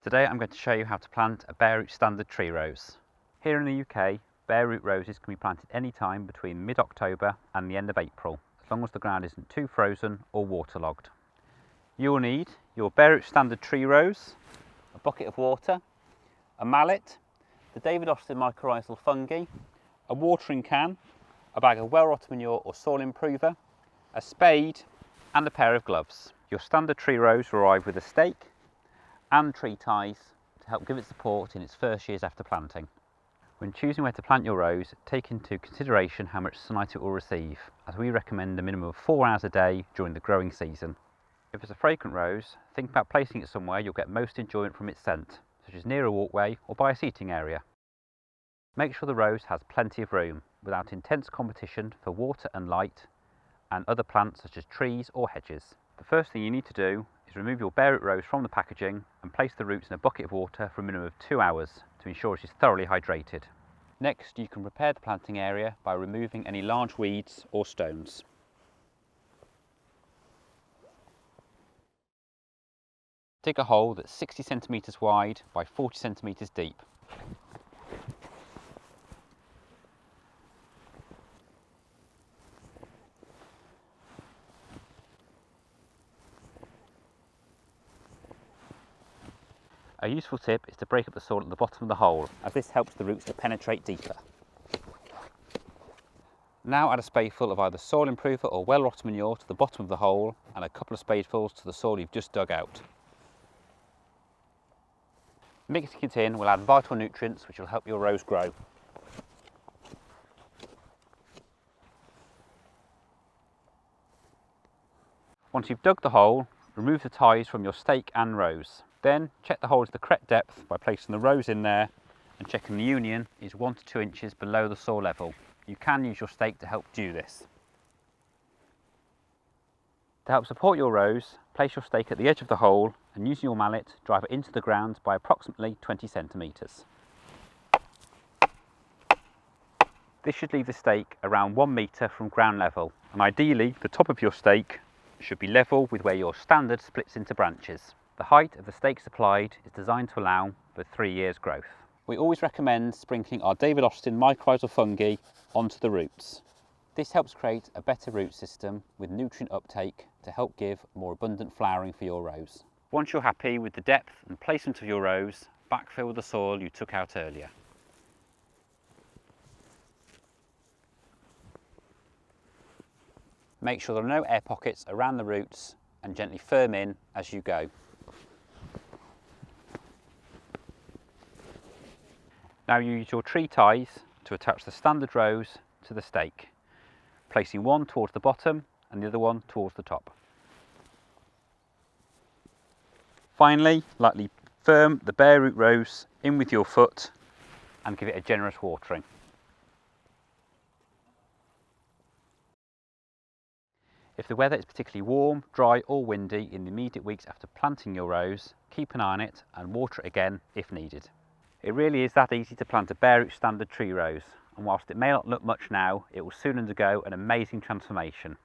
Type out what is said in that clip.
Today I'm going to show you how to plant a bare root standard tree rose. Here in the UK, bare root roses can be planted any time between mid-October and the end of April, as long as the ground isn't too frozen or waterlogged. You will need your bare root standard tree rose, a bucket of water, a mallet, the David Austin mycorrhizal fungi, a watering can, a bag of well-rotted manure or soil improver, a spade and a pair of gloves. Your standard tree rose will arrive with a stake and tree ties to help give it support in its first years after planting. When choosing where to plant your rose, take into consideration how much sunlight it will receive, as we recommend a minimum of 4 hours a day during the growing season. If it's a fragrant rose, think about placing it somewhere you'll get most enjoyment from its scent, such as near a walkway or by a seating area. Make sure the rose has plenty of room, without intense competition for water and light, and other plants such as trees or hedges. The first thing you need to do is remove your bare root rose from the packaging and place the roots in a bucket of water for a minimum of 2 hours to ensure it is thoroughly hydrated. Next, you can prepare the planting area by removing any large weeds or stones. Dig a hole that's 60 centimetres wide by 40 centimetres deep. A useful tip is to break up the soil at the bottom of the hole, as this helps the roots to penetrate deeper. Now add a spadeful of either soil improver or well-rotted manure to the bottom of the hole and a couple of spadefuls to the soil you've just dug out. Mixing it in will add vital nutrients which will help your rose grow. Once you've dug the hole, remove the ties from your stake and rose. Then check the hole to the correct depth by placing the rose in there and checking the union is 1 to 2 inches below the soil level. You can use your stake to help do this. To help support your rose, place your stake at the edge of the hole and using your mallet, drive it into the ground by approximately 20 centimetres. This should leave the stake around 1 metre from ground level, and ideally the top of your stake should be level with where your standard splits into branches. The height of the stakes applied is designed to allow for 3 years growth. We always recommend sprinkling our David Austin mycorrhizal fungi onto the roots. This helps create a better root system with nutrient uptake to help give more abundant flowering for your rose. Once you're happy with the depth and placement of your rose, backfill with the soil you took out earlier. Make sure there are no air pockets around the roots and gently firm in as you go. Now use your tree ties to attach the standard rose to the stake, placing one towards the bottom and the other one towards the top. Finally, lightly firm the bare root rose in with your foot and give it a generous watering. If the weather is particularly warm, dry or windy in the immediate weeks after planting your rose, keep an eye on it and water it again if needed. It really is that easy to plant a bare root standard tree rose, and whilst it may not look much now, it will soon undergo an amazing transformation.